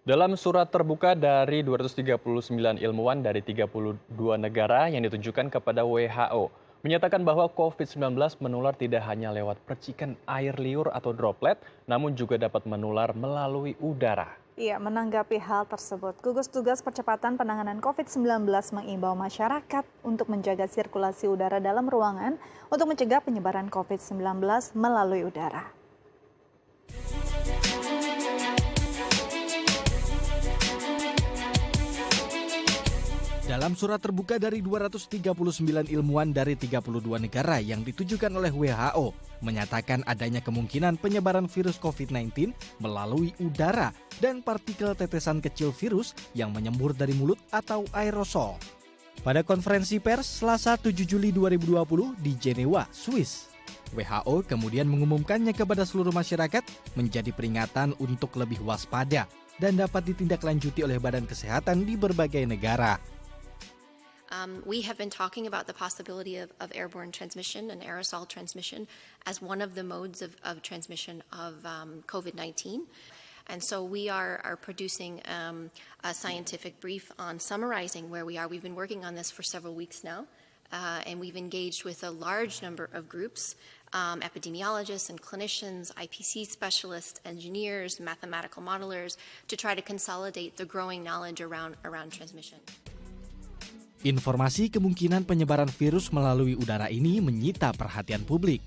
Dalam surat terbuka dari 239 ilmuwan dari 32 negara yang ditujukan kepada WHO, menyatakan bahwa COVID-19 menular tidak hanya lewat percikan air liur atau droplet, namun juga dapat menular melalui udara. Iya, menanggapi hal tersebut, gugus tugas percepatan penanganan COVID-19 mengimbau masyarakat untuk menjaga sirkulasi udara dalam ruangan untuk mencegah penyebaran COVID-19 melalui udara. Dalam surat terbuka dari 239 ilmuwan dari 32 negara yang ditujukan oleh WHO, menyatakan adanya kemungkinan penyebaran virus COVID-19 melalui udara dan partikel tetesan kecil virus yang menyembur dari mulut atau aerosol. Pada konferensi pers Selasa 7 Juli 2020 di Jenewa, Swiss, WHO kemudian mengumumkannya kepada seluruh masyarakat menjadi peringatan untuk lebih waspada dan dapat ditindaklanjuti oleh Badan Kesehatan di berbagai negara. We have been talking about the possibility of airborne transmission and aerosol transmission as one of the modes of transmission of COVID-19. And so we are producing a scientific brief on summarizing where we are. We've been working on this for several weeks now, and we've engaged with a large number of groups, epidemiologists and clinicians, IPC specialists, engineers, mathematical modelers, to try to consolidate the growing knowledge around transmission. Informasi kemungkinan penyebaran virus melalui udara ini menyita perhatian publik.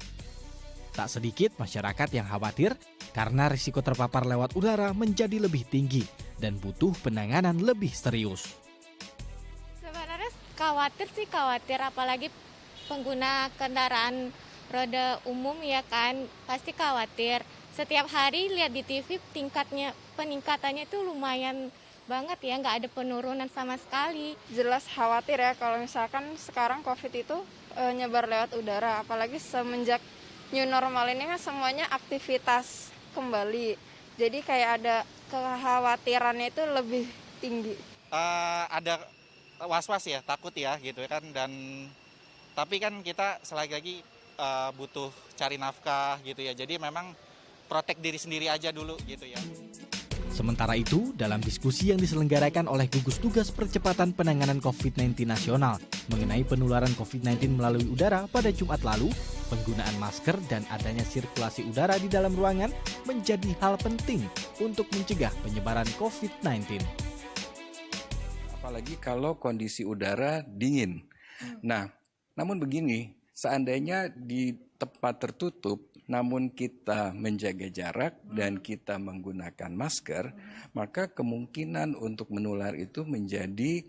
Tak sedikit masyarakat yang khawatir karena risiko terpapar lewat udara menjadi lebih tinggi dan butuh penanganan lebih serius. Sebenarnya khawatir apalagi pengguna kendaraan roda umum ya kan, pasti khawatir. Setiap hari lihat di TV peningkatannya itu lumayan banget ya, nggak ada penurunan sama sekali. Jelas khawatir ya kalau misalkan sekarang COVID itu nyebar lewat udara, apalagi semenjak new normal ini kan semuanya aktivitas kembali. Jadi kayak ada kekhawatirannya itu lebih tinggi. Ada was-was ya, takut ya gitu kan, dan tapi kan kita selagi lagi butuh cari nafkah gitu ya. Jadi memang protek diri sendiri aja dulu gitu ya. Sementara itu, dalam diskusi yang diselenggarakan oleh gugus tugas percepatan penanganan COVID-19 nasional mengenai penularan COVID-19 melalui udara pada Jumat lalu, penggunaan masker dan adanya sirkulasi udara di dalam ruangan menjadi hal penting untuk mencegah penyebaran COVID-19. Apalagi kalau kondisi udara dingin. Nah, namun begini, seandainya di tempat tertutup, namun kita menjaga jarak dan kita menggunakan masker, maka kemungkinan untuk menular itu menjadi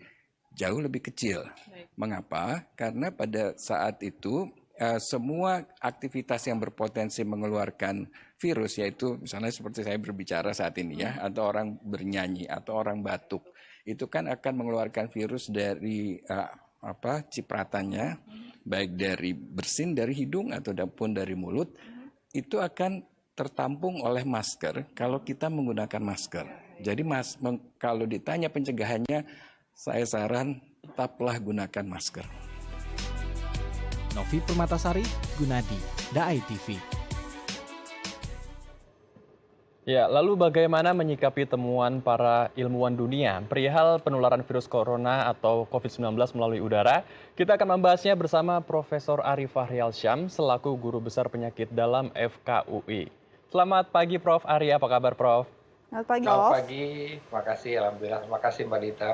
jauh lebih kecil. Mengapa? Karena pada saat itu semua aktivitas yang berpotensi mengeluarkan virus, yaitu misalnya seperti saya berbicara saat ini ya, atau orang bernyanyi, atau orang batuk, itu kan akan mengeluarkan virus dari cipratannya, baik dari bersin dari hidung ataupun dari mulut, itu akan tertampung oleh masker kalau kita menggunakan masker. Jadi kalau ditanya pencegahannya, saya saran tetaplah gunakan masker. Novi Permatasari, Gunadi, Daai TV. Ya, lalu bagaimana menyikapi temuan para ilmuwan dunia perihal penularan virus corona atau COVID-19 melalui udara? Kita akan membahasnya bersama Profesor Ari Fahrialsyam selaku Guru Besar Penyakit Dalam FKUI. Selamat pagi Prof. Ari, apa kabar Prof? Selamat pagi, Prof. Selamat pagi, terima kasih, alhamdulillah. Terima kasih Mbak Dita,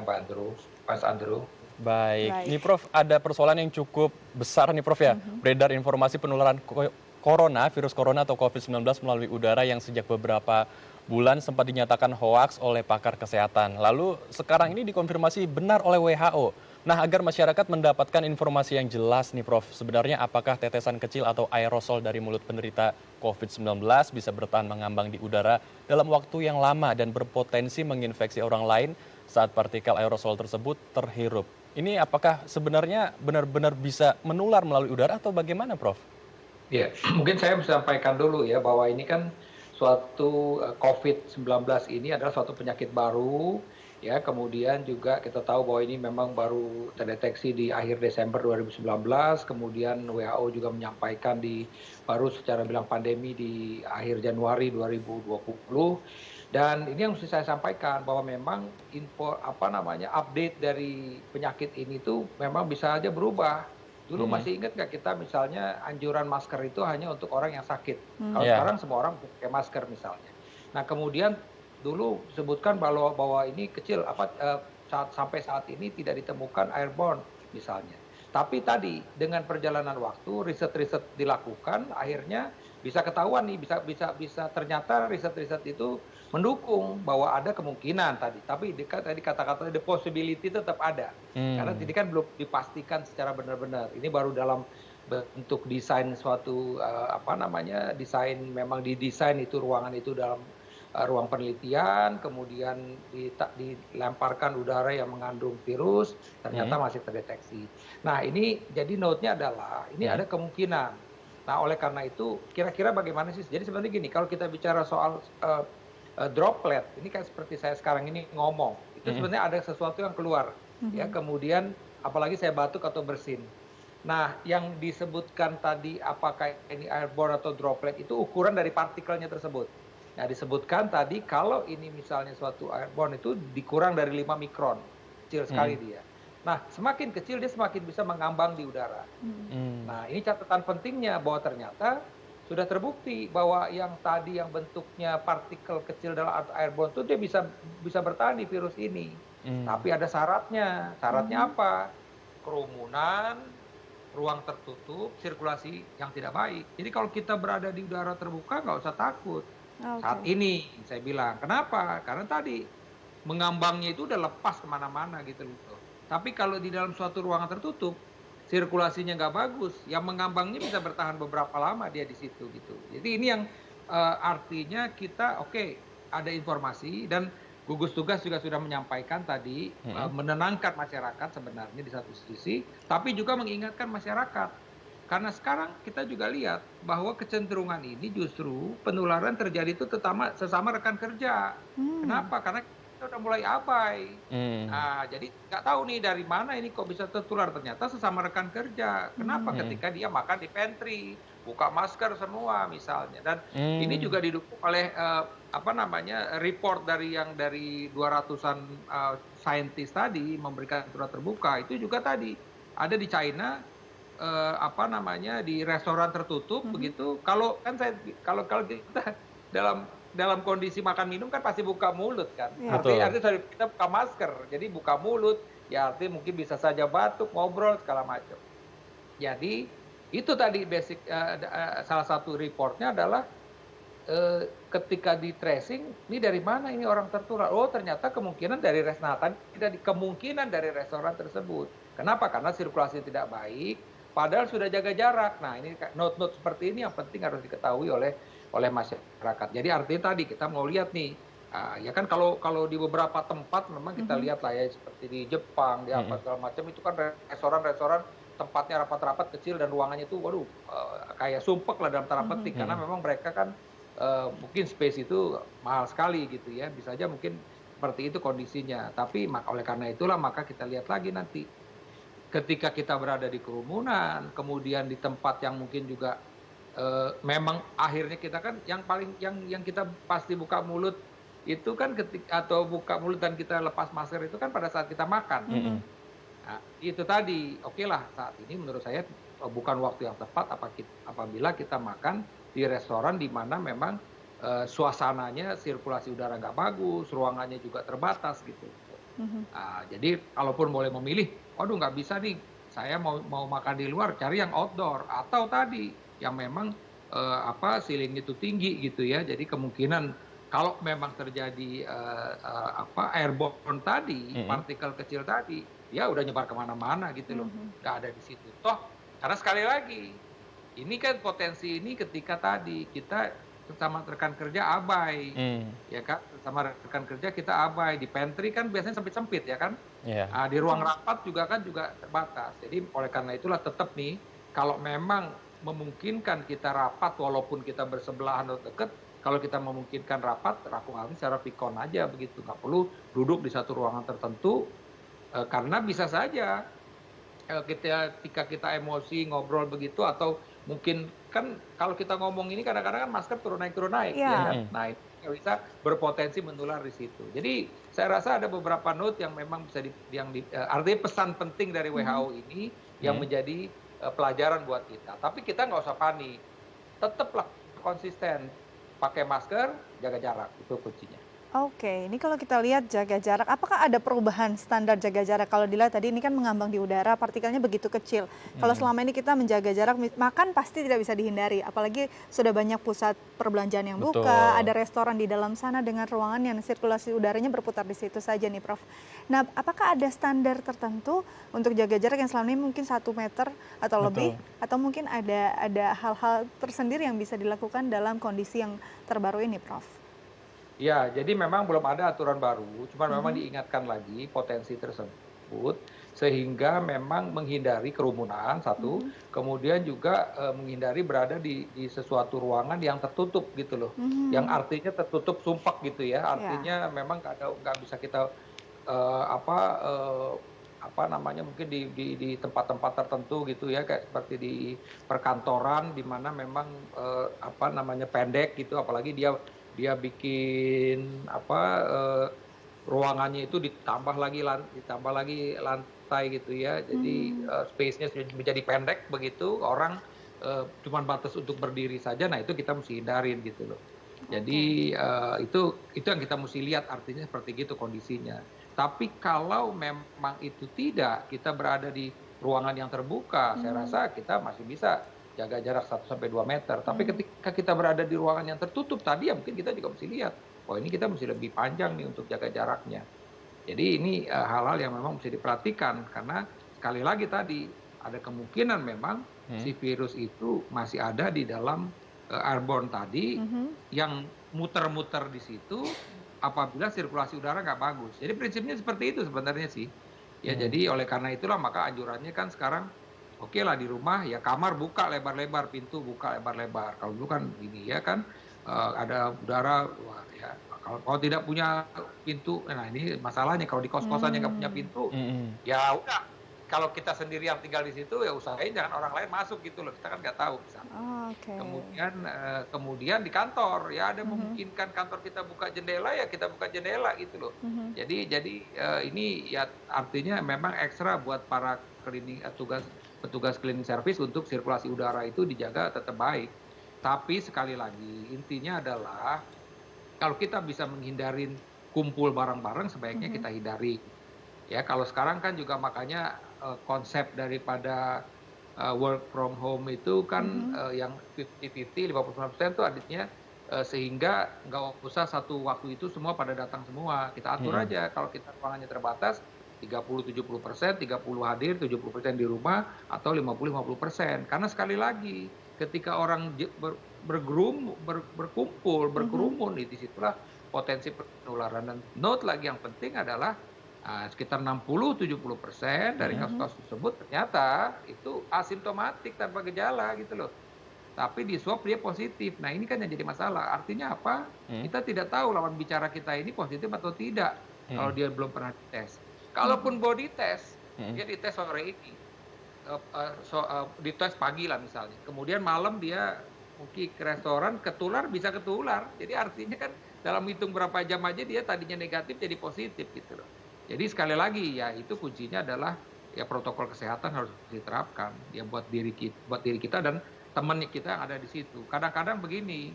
Mas Andrew. Baik, ini Prof ada persoalan yang cukup besar nih Prof ya. Beredar informasi penularan virus corona atau COVID-19 melalui udara yang sejak beberapa bulan sempat dinyatakan hoaks oleh pakar kesehatan. Lalu sekarang ini dikonfirmasi benar oleh WHO. Nah, agar masyarakat mendapatkan informasi yang jelas nih Prof, sebenarnya apakah tetesan kecil atau aerosol dari mulut penderita COVID-19 bisa bertahan mengambang di udara dalam waktu yang lama dan berpotensi menginfeksi orang lain saat partikel aerosol tersebut terhirup? Ini apakah sebenarnya benar-benar bisa menular melalui udara atau bagaimana Prof? Ya, mungkin saya bisa sampaikan dulu ya bahwa ini kan suatu COVID-19 ini adalah suatu penyakit baru ya, kemudian juga kita tahu bahwa ini memang baru terdeteksi di akhir Desember 2019, kemudian WHO juga menyampaikan baru secara bilang pandemi di akhir Januari 2020. Dan ini yang mesti saya sampaikan bahwa memang info update dari penyakit ini tuh memang bisa aja berubah. Dulu masih ingat nggak kita misalnya anjuran masker itu hanya untuk orang yang sakit. Kalau Iya. sekarang semua orang pakai masker misalnya. Nah kemudian dulu disebutkan bahwa ini kecil sampai saat ini tidak ditemukan airborne misalnya. Tapi tadi dengan perjalanan waktu riset-riset dilakukan akhirnya bisa ketahuan nih bisa ternyata riset-riset itu mendukung bahwa ada kemungkinan tadi. Tapi tadi kata-kata the possibility tetap ada. Karena ini kan belum dipastikan secara benar-benar. Ini baru dalam bentuk desain suatu desain memang didesain itu ruangan itu dalam ruang penelitian, kemudian dilemparkan udara yang mengandung virus, ternyata masih terdeteksi. Nah ini jadi note-nya adalah ini ada kemungkinan. Nah oleh karena itu kira-kira bagaimana sih? Jadi sebenarnya gini, kalau kita bicara soal droplet, ini kan seperti saya sekarang ini ngomong, itu sebenarnya ada sesuatu yang keluar, ya kemudian apalagi saya batuk atau bersin. Nah yang disebutkan tadi apakah ini airborne atau droplet itu ukuran dari partikelnya tersebut. Nah disebutkan tadi kalau ini misalnya suatu airborne itu dikurang dari 5 mikron, kecil sekali dia. Nah semakin kecil dia semakin bisa mengambang di udara. Nah ini catatan pentingnya bahwa ternyata sudah terbukti bahwa yang tadi yang bentuknya partikel kecil dalam airborne itu dia bisa bertahan di virus ini. Tapi ada syaratnya. Syaratnya apa? Kerumunan, ruang tertutup, sirkulasi yang tidak baik. Jadi kalau kita berada di udara terbuka nggak usah takut. Saat ini saya bilang. Kenapa? Karena tadi mengambangnya itu udah lepas kemana-mana gitu loh. Tapi kalau di dalam suatu ruangan tertutup, sirkulasinya nggak bagus, yang mengambangnya bisa bertahan beberapa lama dia di situ gitu. Jadi ini yang artinya kita ada informasi dan gugus tugas juga sudah menyampaikan tadi menenangkan masyarakat sebenarnya di satu sisi, tapi juga mengingatkan masyarakat. Karena sekarang kita juga lihat bahwa kecenderungan ini justru penularan terjadi itu sesama rekan kerja. Kenapa? Karena kita udah mulai abai. Nah, jadi nggak tahu nih dari mana ini kok bisa tertular. Ternyata sesama rekan kerja. Kenapa? Ketika dia makan di pantry, buka masker semua misalnya. Dan ini juga didukung oleh report dari 200-an saintis tadi memberikan surat terbuka. Itu juga tadi ada di China di restoran tertutup begitu. Kalau kita dalam kondisi makan minum kan pasti buka mulut kan. Artinya kita buka masker, jadi buka mulut, ya artinya mungkin bisa saja batuk, ngobrol segala macam. Jadi itu tadi basic salah satu reportnya adalah ketika di tracing, ini dari mana ini orang tertular? Oh ternyata kemungkinan dari kemungkinan dari restoran tersebut. Kenapa? Karena sirkulasi tidak baik, padahal sudah jaga jarak. Nah ini note-note seperti ini yang penting harus diketahui oleh masyarakat. Jadi artinya tadi kita mau lihat nih, ya kan kalau di beberapa tempat memang kita lihat lah ya seperti di Jepang, di apa segala macam itu kan restoran tempatnya rapat-rapat kecil dan ruangannya itu kayak sumpek lah dalam tanda petik karena memang mereka kan mungkin space itu mahal sekali gitu ya, bisa aja mungkin seperti itu kondisinya. Tapi oleh karena itulah maka kita lihat lagi nanti ketika kita berada di kerumunan, kemudian di tempat yang mungkin juga memang akhirnya kita kan yang kita pasti buka mulut itu kan atau buka mulut dan kita lepas masker itu kan pada saat kita makan. Nah, itu tadi lah saat ini menurut saya bukan waktu yang tepat apabila kita makan di restoran di mana memang suasananya sirkulasi udara nggak bagus, ruangannya juga terbatas gitu. Jadi kalaupun boleh memilih, waduh nggak bisa nih, saya mau makan di luar, cari yang outdoor atau tadi yang memang ceiling itu tinggi gitu ya. Jadi kemungkinan kalau memang terjadi airborne tadi, partikel kecil tadi, ya udah nyebar kemana-mana gitu loh, nggak ada di situ. Toh karena sekali lagi ini kan potensi ini ketika tadi kita sesama rekan kerja abai, ya kan, sama rekan kerja kita abai di pantry kan biasanya sempit-sempit ya kan, di ruang rapat juga terbatas. Jadi oleh karena itulah tetap nih kalau memang memungkinkan kita rapat walaupun kita bersebelahan atau dekat, kalau kita memungkinkan rapat secara vikon aja begitu, nggak perlu duduk di satu ruangan tertentu karena bisa saja ketika kita emosi ngobrol begitu atau mungkin kan kalau kita ngomong ini kadang-kadang kan masker turun naik ya kan. Nah bisa berpotensi menular di situ. Jadi saya rasa ada beberapa note yang memang bisa artinya pesan penting dari WHO ini yang menjadi pelajaran buat kita. Tapi kita nggak usah panik, tetaplah konsisten, pakai masker, jaga jarak, itu kuncinya. Oke, ini kalau kita lihat jaga jarak, apakah ada perubahan standar jaga jarak? Kalau dilihat tadi ini kan mengambang di udara, partikelnya begitu kecil. Kalau selama ini kita menjaga jarak, makan pasti tidak bisa dihindari. Apalagi sudah banyak pusat perbelanjaan yang buka, Betul. ada restoran di dalam sana dengan ruangan yang sirkulasi udaranya berputar di situ saja nih Prof. Nah, apakah ada standar tertentu untuk jaga jarak yang selama ini mungkin 1 meter atau lebih? Atau mungkin ada hal-hal tersendiri yang bisa dilakukan dalam kondisi yang terbaru ini Prof? Ya, jadi memang belum ada aturan baru, cuma memang diingatkan lagi potensi tersebut, sehingga memang menghindari kerumunan, satu, kemudian juga menghindari berada di sesuatu ruangan yang tertutup gitu loh, yang artinya tertutup sumpak gitu ya, artinya memang nggak bisa kita mungkin di tempat-tempat tertentu gitu ya, kayak seperti di perkantoran di mana memang pendek gitu, apalagi dia bikin ruangannya itu ditambah lagi lantai gitu ya, jadi space-nya menjadi pendek begitu, orang cuma batas untuk berdiri saja, nah itu kita mesti hindarin gitu loh. Jadi itu yang kita mesti lihat, artinya seperti gitu kondisinya. Tapi kalau memang itu tidak, kita berada di ruangan yang terbuka, saya rasa kita masih bisa jaga jarak 1-2 meter. Tapi ketika kita berada di ruangan yang tertutup tadi, ya mungkin kita juga mesti lihat, oh ini kita mesti lebih panjang nih untuk jaga jaraknya. Jadi ini hal-hal yang memang mesti diperhatikan, karena sekali lagi tadi ada kemungkinan memang si virus itu masih ada di dalam airborne tadi, yang muter-muter di situ apabila sirkulasi udara nggak bagus. Jadi prinsipnya seperti itu sebenarnya sih. Ya jadi oleh karena itulah maka anjurannya kan sekarang, oke lah di rumah ya kamar buka lebar-lebar, pintu buka lebar-lebar. Kalau dulu kan gini ya kan, ada udara, wah ya kalau tidak punya pintu, nah ini masalahnya kalau di kos-kosan yang nggak punya pintu, ya udah. Kalau kita sendiri yang tinggal di situ ya usahain jangan orang lain masuk gitu loh, kita kan nggak tahu misalnya. Kemudian di kantor ya ada memungkinkan kantor kita buka jendela, ya kita buka jendela gitu loh. Jadi ini ya artinya memang ekstra buat para petugas cleaning service untuk sirkulasi udara itu dijaga tetap baik. Tapi sekali lagi intinya adalah kalau kita bisa menghindarin kumpul bareng-bareng, sebaiknya kita hindari. Ya kalau sekarang kan juga makanya konsep daripada work from home itu kan yang 50-50, 50% itu artinya sehingga nggak usah satu waktu itu semua pada datang semua. Kita atur aja, kalau kita ruangannya terbatas 30-70%, 30 hadir, 70% di rumah, atau 50-50%. Karena sekali lagi ketika orang berkumpul, berkerumun, disitulah potensi penularan. Dan note lagi yang penting adalah sekitar 60-70% dari kasus-kasus tersebut ternyata itu asimptomatik tanpa gejala gitu loh. Tapi di swab dia positif. Nah ini kan yang jadi masalah. Artinya apa? Kita tidak tahu lawan bicara kita ini positif atau tidak kalau dia belum pernah dites. Kalaupun body test, dia dites sore ini, dites pagi lah misalnya. Kemudian malam dia mungkin ke restoran, bisa ketular. Jadi artinya kan dalam hitung berapa jam aja dia tadinya negatif jadi positif gitu loh. Jadi sekali lagi ya itu kuncinya adalah ya protokol kesehatan harus diterapkan ya buat diri kita dan teman kita yang ada di situ. Kadang-kadang begini,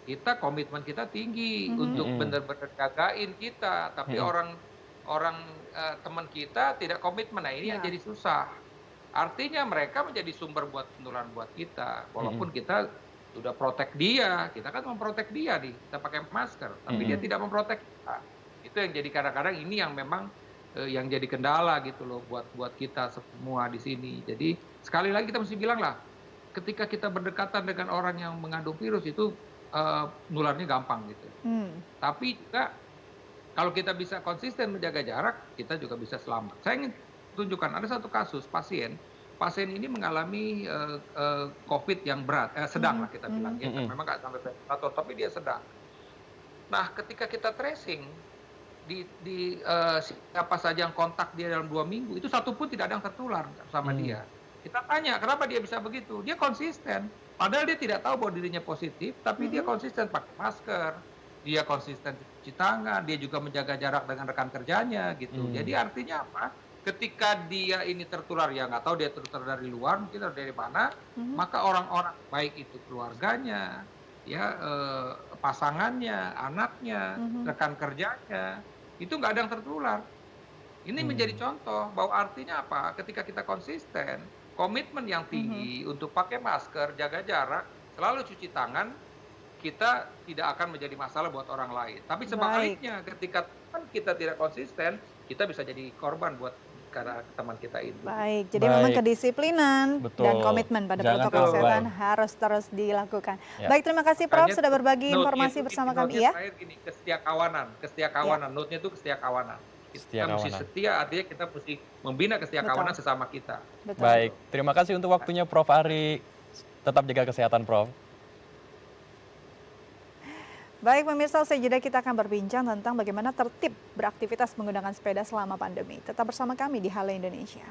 kita komitmen kita tinggi untuk benar-benar jagain kita, tapi orang teman kita tidak komitmen. Nah ini yang jadi susah. Artinya mereka menjadi sumber buat penularan buat kita. Walaupun kita sudah protek dia, kita kan memprotek dia nih, kita pakai masker, tapi dia tidak memprotek kita. Itu yang jadi kadang-kadang ini yang memang yang jadi kendala gitu loh buat kita semua di sini. Jadi sekali lagi kita mesti bilang lah, ketika kita berdekatan dengan orang yang mengandung virus itu nularnya gampang gitu. Tapi juga kalau kita bisa konsisten menjaga jarak, kita juga bisa selamat. Saya ingin tunjukkan ada satu kasus pasien ini mengalami COVID yang berat, sedang lah kita bilang, ya, memang nggak sampai ventilator, tapi dia sedang. Nah, ketika kita tracing di siapa saja yang kontak dia dalam 2 minggu, itu satu pun tidak ada yang tertular sama dia. Kita tanya, kenapa dia bisa begitu? Dia konsisten. Padahal dia tidak tahu bahwa dirinya positif, tapi dia konsisten pakai masker, dia konsisten cuci tangan, dia juga menjaga jarak dengan rekan kerjanya gitu. Jadi artinya apa? Ketika dia ini tertular, ya nggak tahu dia tertular dari luar, mungkin dari mana, maka orang-orang baik itu keluarganya, ya pasangannya, anaknya, rekan kerjanya, itu nggak ada yang tertular. Ini menjadi contoh bahwa artinya apa? Ketika kita konsisten, komitmen yang tinggi untuk pakai masker, jaga jarak, selalu cuci tangan, kita tidak akan menjadi masalah buat orang lain. Tapi sebaliknya, ketika kita tidak konsisten, kita bisa jadi korban buat karena teman kita itu. Baik, jadi memang kedisiplinan dan komitmen pada protokol kesehatan harus terus dilakukan. Baik, terima kasih Prof sudah berbagi informasi bersama kami ya. Terakhir gini, kesetiakawanan. Note-nya itu kesetiakawanan. Kita mesti setia, artinya kita mesti membina kesetiakawanan sesama kita. Baik, terima kasih untuk waktunya Prof Ari. Tetap jaga kesehatan, Prof. Baik pemirsa, usai jeda kita akan berbincang tentang bagaimana tertib beraktivitas menggunakan sepeda selama pandemi. Tetap bersama kami di Halo Indonesia.